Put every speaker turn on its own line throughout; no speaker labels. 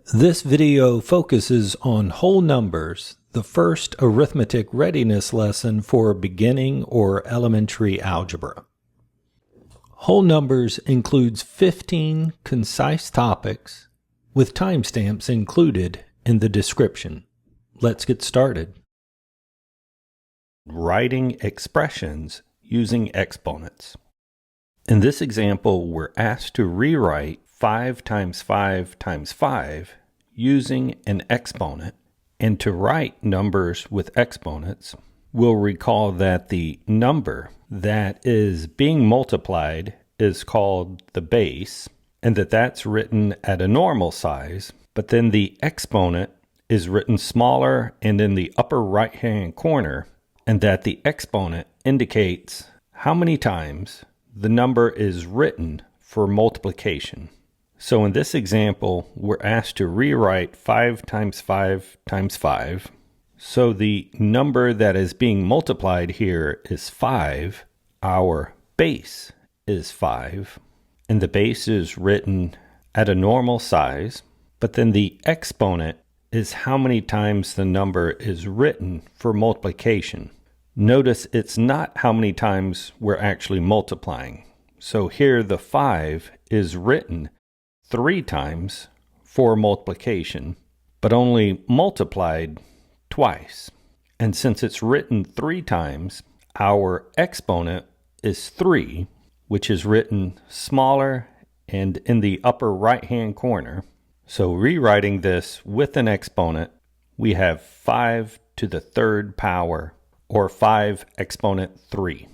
This video focuses on whole numbers, the first arithmetic readiness lesson for beginning or elementary algebra. Whole numbers includes 15 concise topics with timestamps included in the description. Let's get started. Writing expressions using exponents. In this example, we're asked to rewrite 5 times 5 times 5 using an exponent, and to write numbers with exponents, we'll recall that the number that is being multiplied is called the base, and that's written at a normal size, but then the exponent is written smaller and in the upper right hand corner, and that the exponent indicates how many times the number is written for multiplication. So in this example, we're asked to rewrite 5 times 5 times 5. So the number that is being multiplied here is 5. Our base is 5. And the base is written at a normal size. But then the exponent is how many times the number is written for multiplication. Notice it's not how many times we're actually multiplying. So here the 5 is written 3 times for multiplication, but only multiplied twice. And since it's written 3 times, our exponent is 3, which is written smaller and in the upper right-hand corner. So rewriting this with an exponent, we have 5 to the third power, or 5 exponent 3.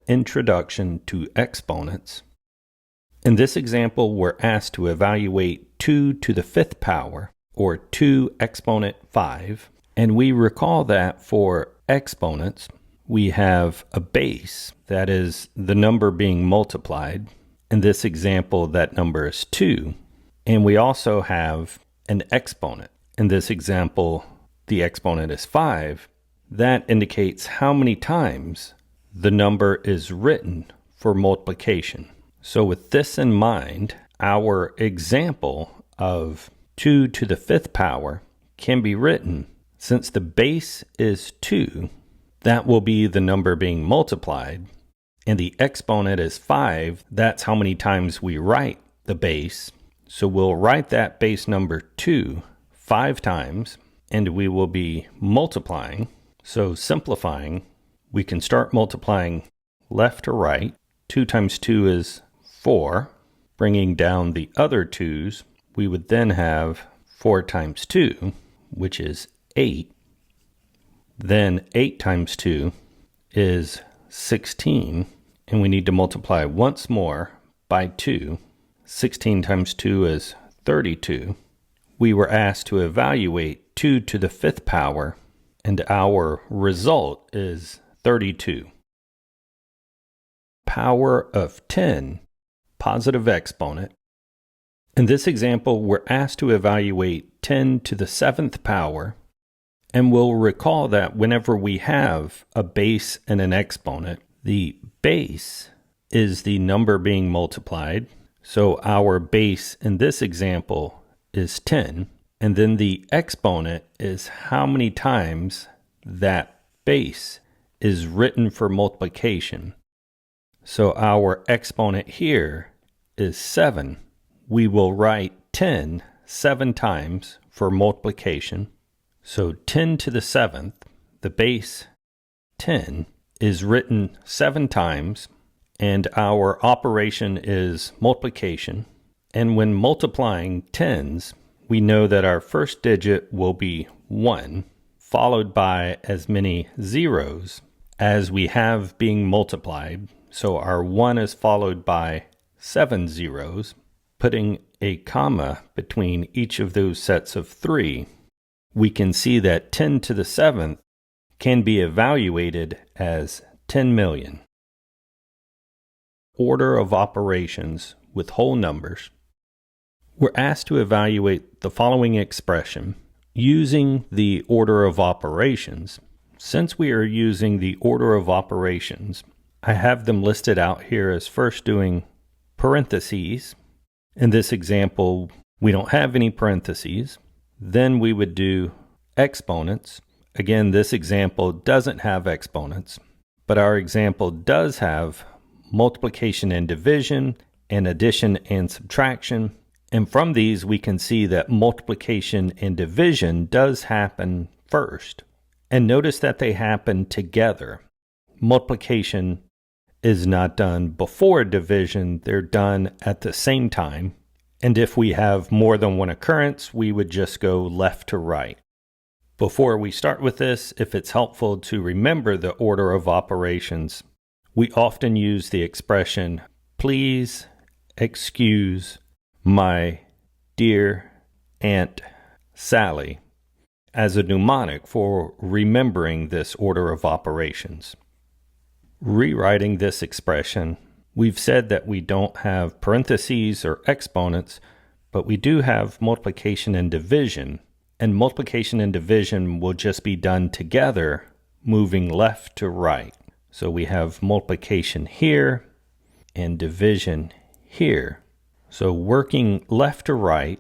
Introduction to exponents. In this example, we're asked to evaluate 2 to the 5th power, or 2 exponent 5. And we recall that for exponents, we have a base, that is the number being multiplied. In this example, that number is 2. And we also have an exponent. In this example, the exponent is 5. That indicates how many times the number is written for multiplication. So with this in mind, our example of 2 to the 5th power can be written, since the base is 2, that will be the number being multiplied, and the exponent is 5, that's how many times we write the base. So we'll write that base number 2 5 times, and we will be multiplying. So simplifying, we can start multiplying left to right. 2 times 2 is 4. Bringing down the other 2's, we would then have 4 times 2, which is 8. Then 8 times 2 is 16, and we need to multiply once more by 2. 16 times 2 is 32. We were asked to evaluate 2 to the 5th power, and our result is 32. Power of 10, positive exponent. In this example, we're asked to evaluate 10 to the 7th power, and we'll recall that whenever we have a base and an exponent, the base is the number being multiplied. So our base in this example is 10, and then the exponent is how many times that base is written for multiplication. So our exponent here is 7. We will write 10 7 times for multiplication. So 10 to the 7th, the base 10, is written 7 times, and our operation is multiplication. And when multiplying tens, we know that our first digit will be 1, followed by as many zeros as we have being multiplied. So our 1 is followed by 7 zeros. Putting a comma between each of those sets of 3, we can see that 10 to the 7th can be evaluated as 10 million. Order of operations with whole numbers. We're asked to evaluate the following expression using the order of operations. Since we are using the order of operations, I have them listed out here as first doing parentheses. In this example, We don't have any parentheses. Then we would do exponents. Again, this example doesn't have exponents, but our example does have multiplication and division and addition and subtraction. And from these, we can see that multiplication and division does happen first. And notice that they happen together. Multiplication is not done before division, they're done at the same time. And if we have more than one occurrence, we would just go left to right. Before we start with this, if it's helpful to remember the order of operations, we often use the expression, please excuse my dear Aunt Sally, as a mnemonic for remembering this order of operations. Rewriting this expression, we've said that we don't have parentheses or exponents, but we do have multiplication and division. And multiplication and division will just be done together, moving left to right. So we have multiplication here and division here. So working left to right,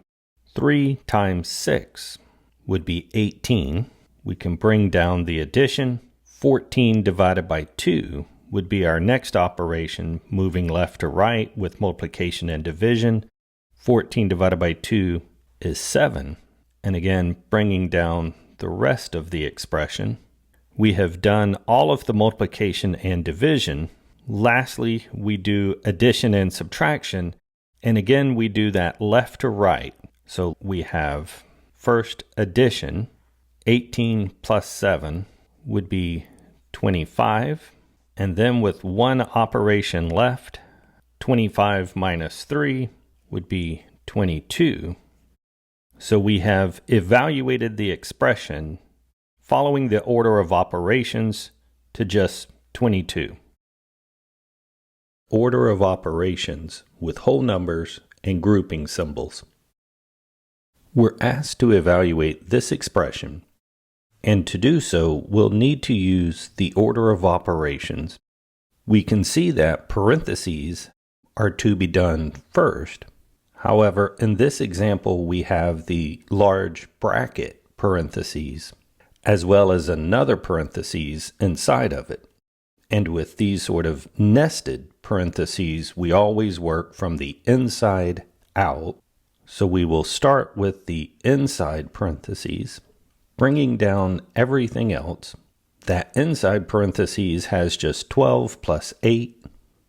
3 times 6 would be 18. We can bring down the addition. 14 divided by 2 would be our next operation, moving left to right with multiplication and division. 14 divided by 2 is 7. And again, bringing down the rest of the expression. We have done all of the multiplication and division. Lastly, we do addition and subtraction. And again, we do that left to right. So we have first addition, 18 plus 7 would be 25. And then with one operation left, 25 minus 3 would be 22. So we have evaluated the expression following the order of operations to just 22. Order of operations with whole numbers and grouping symbols. We're asked to evaluate this expression, and to do so, we'll need to use the order of operations. We can see that parentheses are to be done first. However, in this example, we have the large bracket parentheses, as well as another parentheses inside of it. And with these sort of nested parentheses, we always work from the inside out. So we will start with the inside parentheses, bringing down everything else. That inside parentheses has just 12 plus 8.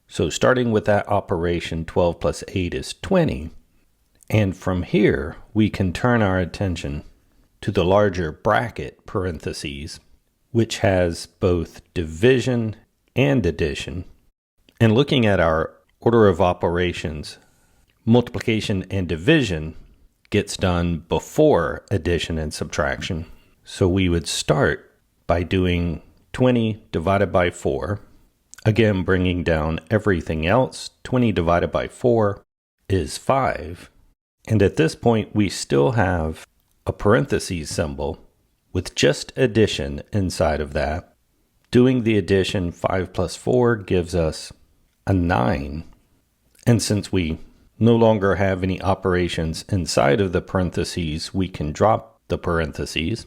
So starting with that operation, 12 plus 8 is 20. And from here, we can turn our attention to the larger bracket parentheses, which has both division and addition. And looking at our order of operations, multiplication and division gets done before addition and subtraction. So we would start by doing 20 divided by 4. Again, bringing down everything else. 20 divided by 4 is 5. And at this point, we still have a parentheses symbol with just addition inside of that. Doing the addition, 5 plus 4 gives us a 9. And since we no longer have any operations inside of the parentheses, we can drop the parentheses.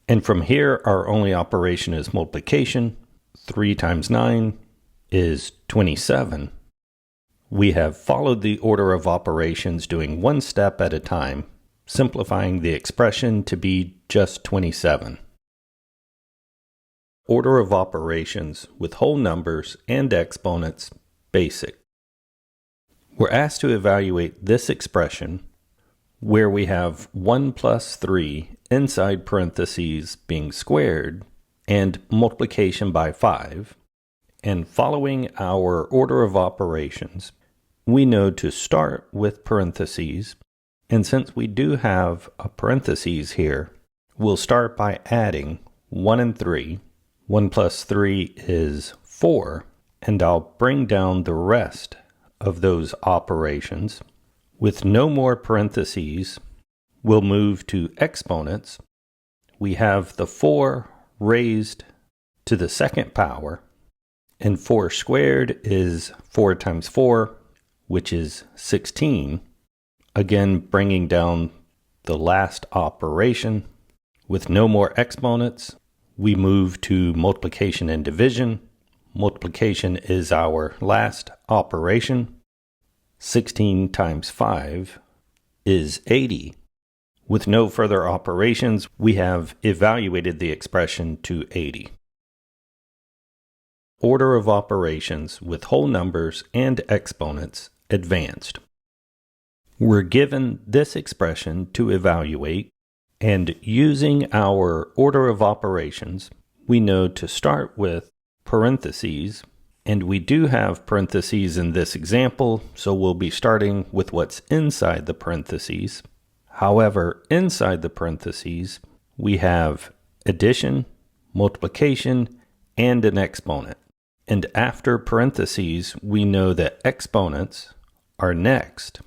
And from here, our only operation is multiplication. 3 times 9 is 27. We have followed the order of operations, doing one step at a time, simplifying the expression to be just 27. Order of operations with whole numbers and exponents, basic. We're asked to evaluate this expression where we have 1 plus 3 inside parentheses being squared and multiplication by 5. And following our order of operations, we know to start with parentheses. And since we do have a parentheses here, we'll start by adding 1 and 3. 1 plus 3 is 4. And I'll bring down the rest of those operations. With no more parentheses, we'll move to exponents. We have the 4 raised to the second power, and 4 squared is 4 times 4, which is 16. Again, bringing down the last operation. With no more exponents, we move to multiplication and division. Multiplication is our last operation. 16 times 5 is 80. With no further operations, we have evaluated the expression to 80. Order of operations with whole numbers and exponents advanced. We're given this expression to evaluate, and using our order of operations, we know to start with parentheses, and we do have parentheses in this example, so we'll be starting with what's inside the parentheses. However, inside the parentheses, we have addition, multiplication, and an exponent. And after parentheses, we know that exponents are next.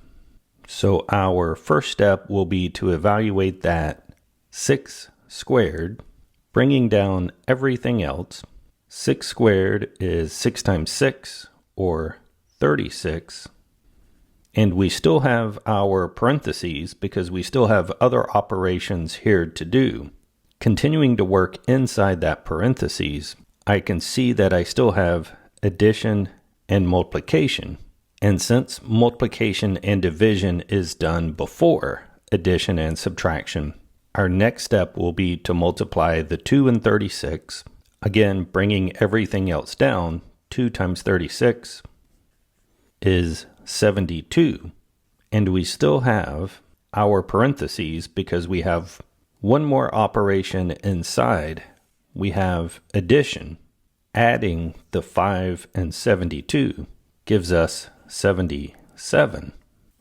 So our first step will be to evaluate that 6 squared, bringing down everything else. 6 squared is 6 times 6, or 36. And we still have our parentheses because we still have other operations here to do. Continuing to work inside that parentheses, I can see that I still have addition and multiplication. And since multiplication and division is done before addition and subtraction, our next step will be to multiply the 2 and 36. Again, bringing everything else down. 2 times 36 is 72. And we still have our parentheses because we have one more operation inside. We have addition. Adding the 5 and 72 gives us 77.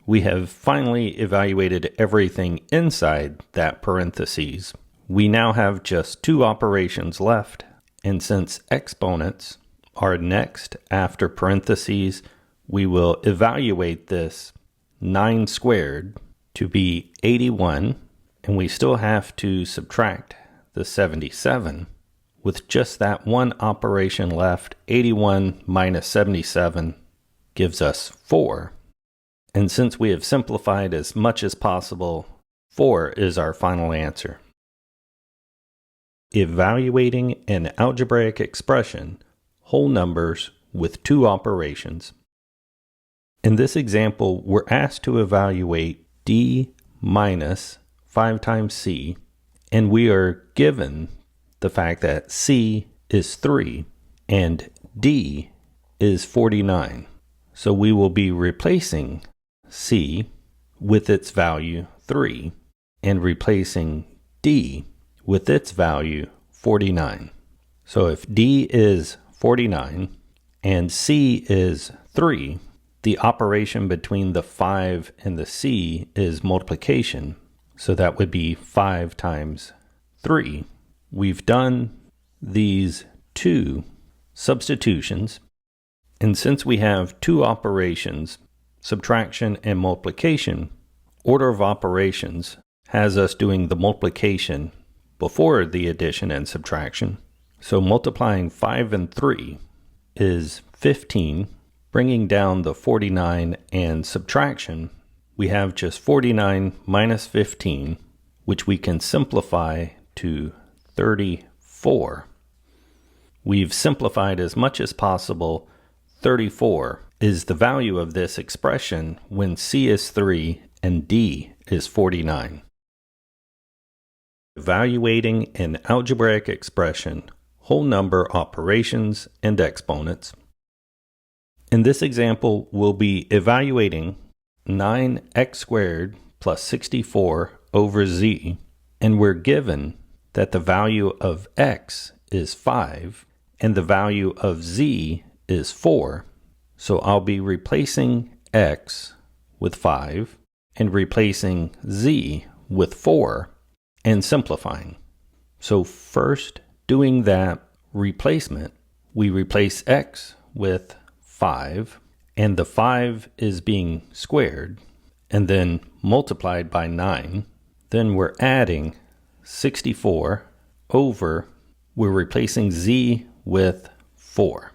We have finally evaluated everything inside that parentheses. We now have just 2 operations left, and since exponents are next after parentheses, we will evaluate this 9 squared to be 81, and we still have to subtract the 77. With just that one operation left, 81 minus 77 gives us 4. And since we have simplified as much as possible, 4 is our final answer. Evaluating an algebraic expression, whole numbers with 2 operations. In this example, we're asked to evaluate d minus 5 times c, and we are given the fact that c is 3 and d is 49. So we will be replacing c with its value 3 and replacing d with its value 49. So if d is 49 and c is 3, the operation between the 5 and the c is multiplication. So that would be 5 times 3. We've done these 2 substitutions, and since we have 2 operations, subtraction and multiplication, order of operations has us doing the multiplication before the addition and subtraction. So multiplying 5 and 3 is 15, bringing down the 49 and subtraction. We have just 49 minus 15, which we can simplify to 34. We've simplified as much as possible. 34 is the value of this expression when c is 3 and d is 49. Evaluating an algebraic expression, whole number operations and exponents. In this example, we'll be evaluating 9x squared plus 64 over z, and we're given that the value of x is 5 and the value of z is 4. So I'll be replacing x with 5 and replacing z with 4 and simplifying. So first, doing that replacement, we replace x with 5, and the 5 is being squared and then multiplied by 9. Then we're adding 64 over, we're replacing z with 4.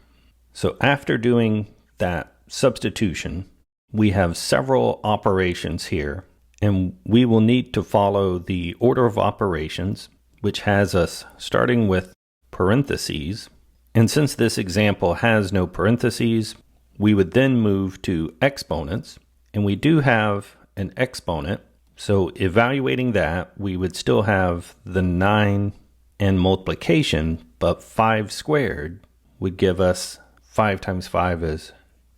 So after doing that substitution, we have several operations here, and we will need to follow the order of operations, which has us starting with parentheses. And since this example has no parentheses, we would then move to exponents, and we do have an exponent. So evaluating that, we would still have the 9 and multiplication, but 5 squared would give us 5 times 5 is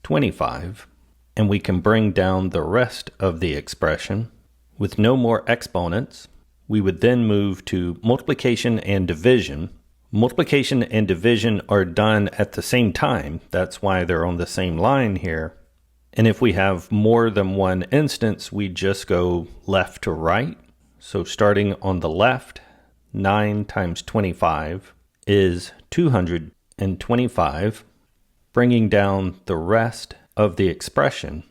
25. And we can bring down the rest of the expression. With no more exponents, we would then move to multiplication and division. Multiplication and division are done at the same time. That's why they're on the same line here. And if we have more than one instance, we just go left to right. So starting on the left, 9 times 25 is 225. Bringing down the rest of the expression,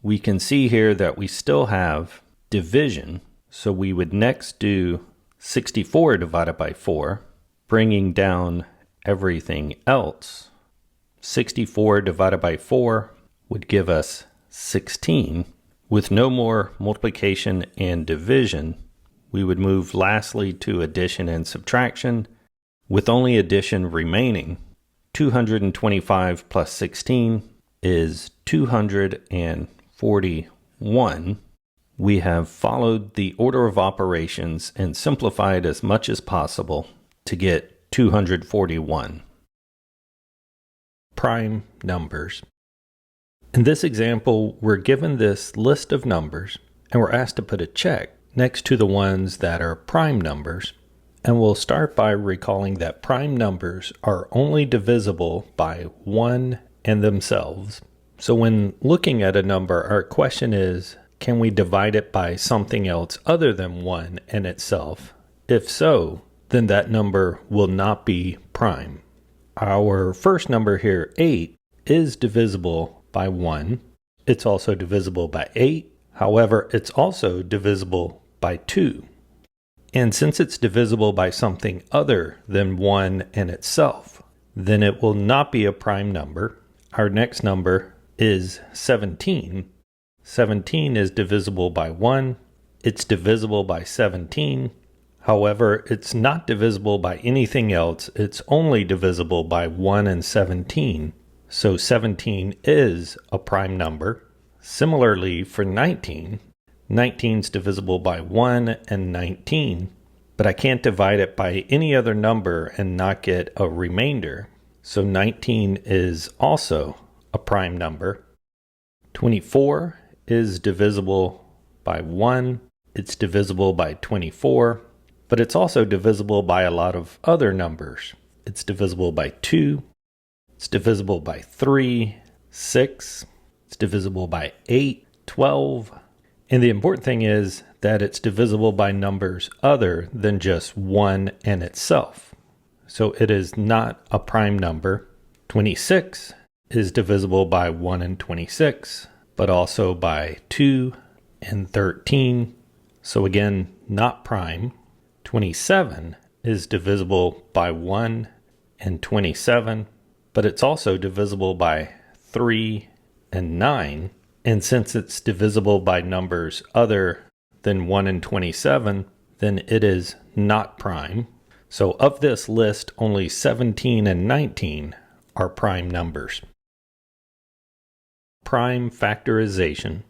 we can see here that we still have division. So we would next do 64 divided by 4, bringing down everything else. 64 divided by 4 would give us 16. With no more multiplication and division, we would move lastly to addition and subtraction, with only addition remaining. 225 plus 16 is 241. We have followed the order of operations and simplified as much as possible to get 241. Prime numbers. In this example, we're given this list of numbers and we're asked to put a check next to the ones that are prime numbers. And we'll start by recalling that prime numbers are only divisible by 1 and themselves. So when looking at a number, our question is, can we divide it by something else other than 1 and itself? If so, then that number will not be prime. Our first number here, 8, is divisible by 1. It's also divisible by 8. However, it's also divisible by 2. And since it's divisible by something other than 1 and itself, then it will not be a prime number. Our next number is 17. 17 is divisible by 1. It's divisible by 17. However, it's not divisible by anything else. It's only divisible by 1 and 17. So 17 is a prime number. Similarly for 19, 19 is divisible by 1 and 19, but I can't divide it by any other number and not get a remainder. So 19 is also a prime number. 24 is divisible by 1. It's divisible by 24, but it's also divisible by a lot of other numbers. It's divisible by 2. It's divisible by 3, 6. It's divisible by 8, 12. And the important thing is that it's divisible by numbers other than just 1 and itself. So it is not a prime number. 26 is divisible by 1 and 26, but also by 2 and 13. So again, not prime. 27 is divisible by 1 and 27, but it's also divisible by 3 and 9. And since it's divisible by numbers other than 1 and 27, then it is not prime. So of this list, only 17 and 19 are prime numbers. Prime factorization.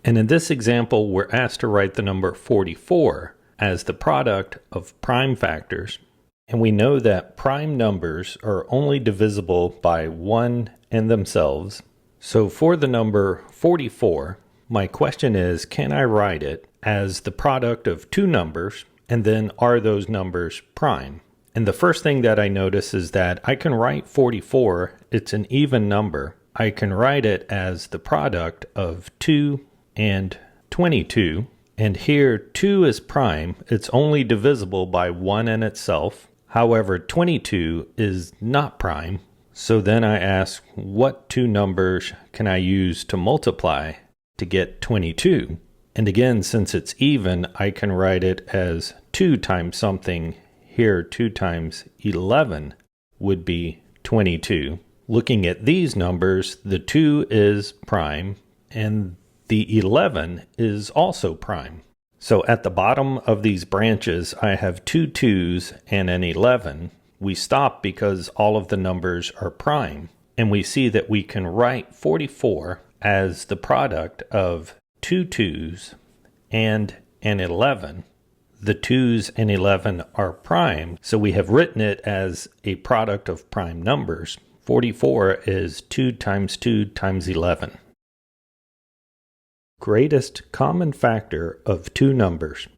And in this example, we're asked to write the number 44 as the product of prime factors. And we know that prime numbers are only divisible by 1 and themselves. So for the number 44, my question is, can I write it as the product of two numbers, and then are those numbers prime? And the first thing that I notice is that I can write 44, it's an even number. I can write it as the product of 2 and 22. And here 2 is prime, it's only divisible by 1 in itself. However, 22 is not prime. So then I ask, what two numbers can I use to multiply to get 22? And again, since it's even, I can write it as 2 times something. Here, 2 times 11 would be 22. Looking at these numbers, the 2 is prime, and the 11 is also prime. So at the bottom of these branches, I have two 2's and an 11. We stop because all of the numbers are prime, and we see that we can write 44 as the product of two 2's and an 11. The 2's and 11 are prime, so we have written it as a product of prime numbers. 44 is 2 times 2 times 11. Greatest common factor of two numbers.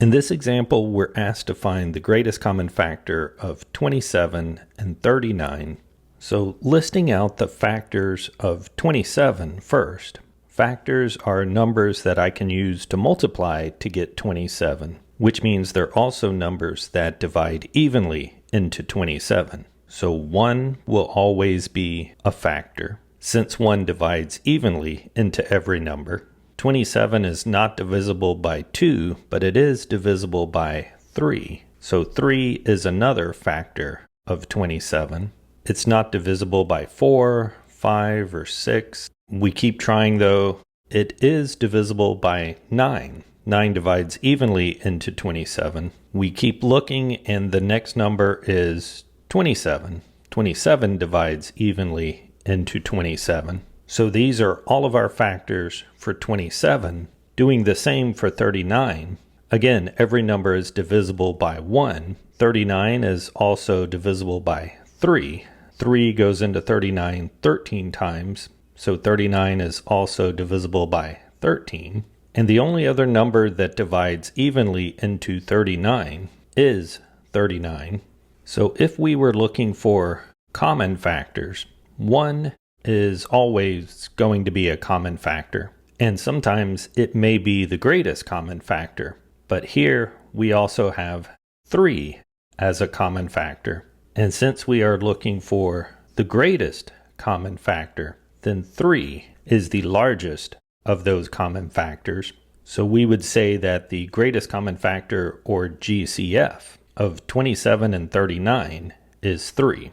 In this example, we're asked to find the greatest common factor of 27 and 39. So listing out the factors of 27 first. Factors are numbers that I can use to multiply to get 27, which means they're also numbers that divide evenly into 27. So 1 will always be a factor. Since 1 divides evenly into every number, 27 is not divisible by 2, but it is divisible by 3. So 3 is another factor of 27. It's not divisible by 4, 5, or 6. We keep trying though. It is divisible by 9. 9 divides evenly into 27. We keep looking and the next number is 27. 27 divides evenly into 27. So these are all of our factors for 27. Doing the same for 39. Again, every number is divisible by 1. 39 is also divisible by 3. 3 goes into 39 13 times. So 39 is also divisible by 13. And the only other number that divides evenly into 39 is 39. So if we were looking for common factors, 1 is always going to be a common factor. And sometimes it may be the greatest common factor. But here we also have 3 as a common factor. And since we are looking for the greatest common factor, then 3 is the largest of those common factors. So we would say that the greatest common factor, or GCF, of 27 and 39 is 3.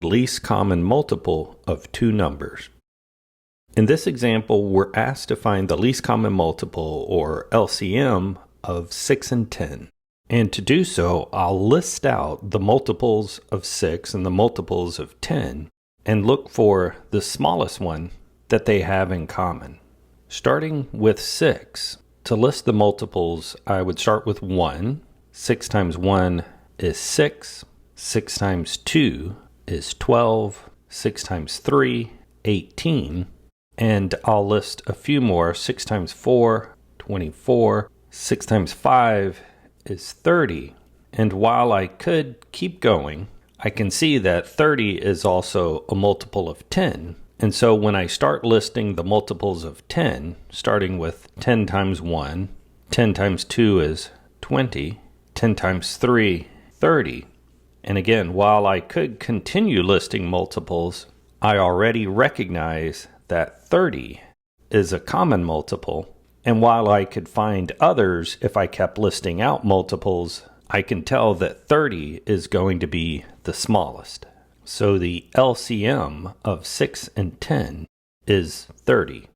Least common multiple of two numbers. In this example, we're asked to find the least common multiple, or LCM, of 6 and 10. And to do so, I'll list out the multiples of 6 and the multiples of 10, and look for the smallest one that they have in common. Starting with 6, to list the multiples, I would start with 1. 6 times 1 is 6. 6 times 2 is 12. 6 times 3, 18. And I'll list a few more. 6 times 4, 24. 6 times 5 is 30. And while I could keep going, I can see that 30 is also a multiple of 10. And so when I start listing the multiples of 10, starting with 10 times 1, 10 times 2 is 20, 10 times 3, 30. And again, while I could continue listing multiples, I already recognize that 30 is a common multiple. And while I could find others if I kept listing out multiples, I can tell that 30 is going to be the smallest. So the LCM of 6 and 10 is 30.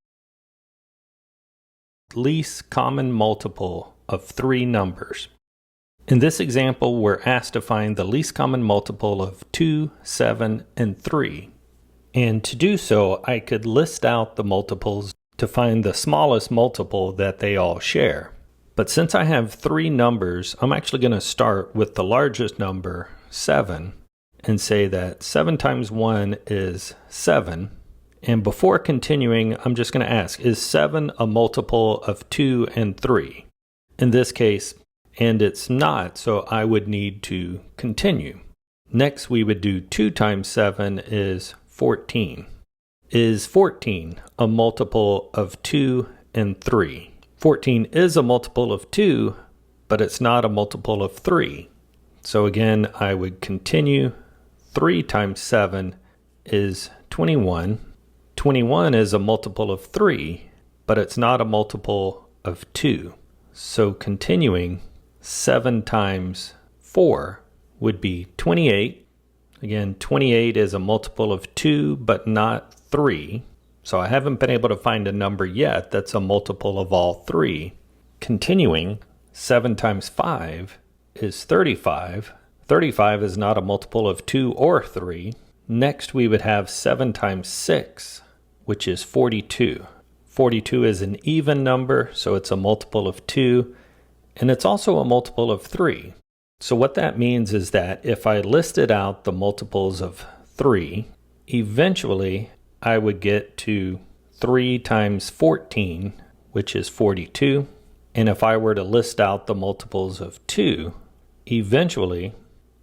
Least common multiple of three numbers. In this example, we're asked to find the least common multiple of 2, 7, and 3. And to do so, I could list out the multiples to find the smallest multiple that they all share. But since I have three numbers, I'm actually going to start with the largest number, 7, and say that 7 times 1 is 7. And before continuing, I'm just going to ask, is 7 a multiple of 2 and 3? In this case, and it's not, so I would need to continue. Next, we would do 2 times 7 is 14. Is 14 a multiple of 2 and 3? 14 is a multiple of 2, but it's not a multiple of 3. So again, I would continue. 3 times 7 is 21. 21 is a multiple of 3, but it's not a multiple of 2. So continuing, 7 times 4 would be 28. Again, 28 is a multiple of 2, but not 3. So I haven't been able to find a number yet that's a multiple of all three. Continuing, 7 times 5 is 35. 35 is not a multiple of 2 or 3. Next, we would have 7 times 6, which is 42. 42 is an even number, so it's a multiple of 2, and it's also a multiple of 3. So what that means is that if I listed out the multiples of 3, eventually I would get to 3 times 14, which is 42. And if I were to list out the multiples of 2, eventually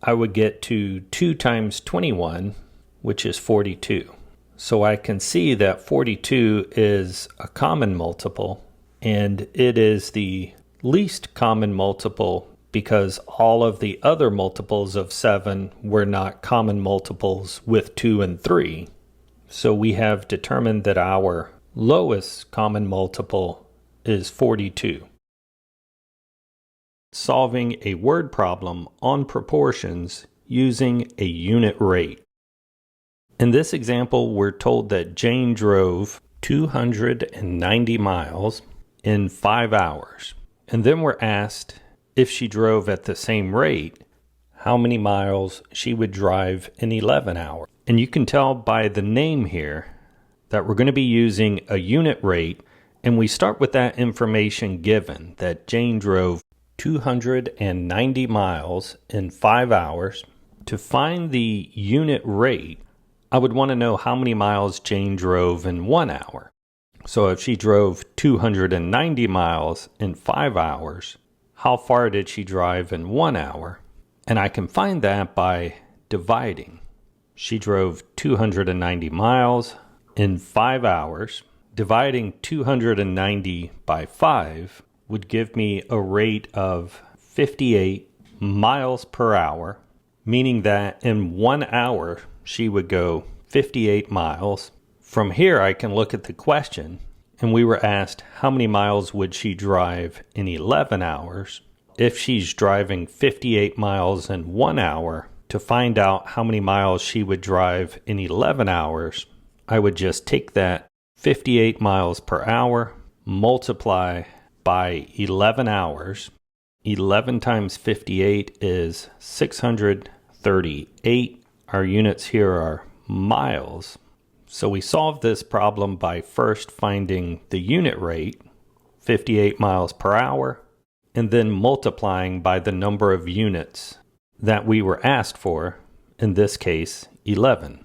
I would get to 2 times 21, which is 42. So I can see that 42 is a common multiple, and it is the least common multiple because all of the other multiples of 7 were not common multiples with 2 and 3. So we have determined that our lowest common multiple is 42. Solving a word problem on proportions using a unit rate. In this example, we're told that Jane drove 290 miles in 5 hours. And then we're asked if she drove at the same rate, how many miles she would drive in 11 hours. And you can tell by the name here that we're going to be using a unit rate, and we start with that information given that Jane drove 290 miles in 5 hours. To find the unit rate, I would want to know how many miles Jane drove in 1 hour. So if she drove 290 miles in 5 hours, how far did she drive in 1 hour? And I can find that by dividing. She drove 290 miles in 5 hours. Dividing 290 by 5 would give me a rate of 58 miles per hour, meaning that in 1 hour she would go 58 miles. From here I can look at the question, and we were asked how many miles would she drive in 11 hours. If she's driving 58 miles in 1 hour, to find out how many miles she would drive in 11 hours, I would just take that 58 miles per hour, multiply by 11 hours. 11 times 58 is 638. Our units here are miles. So we solved this problem by first finding the unit rate, 58 miles per hour, and then multiplying by the number of units that we were asked for, in this case, 11.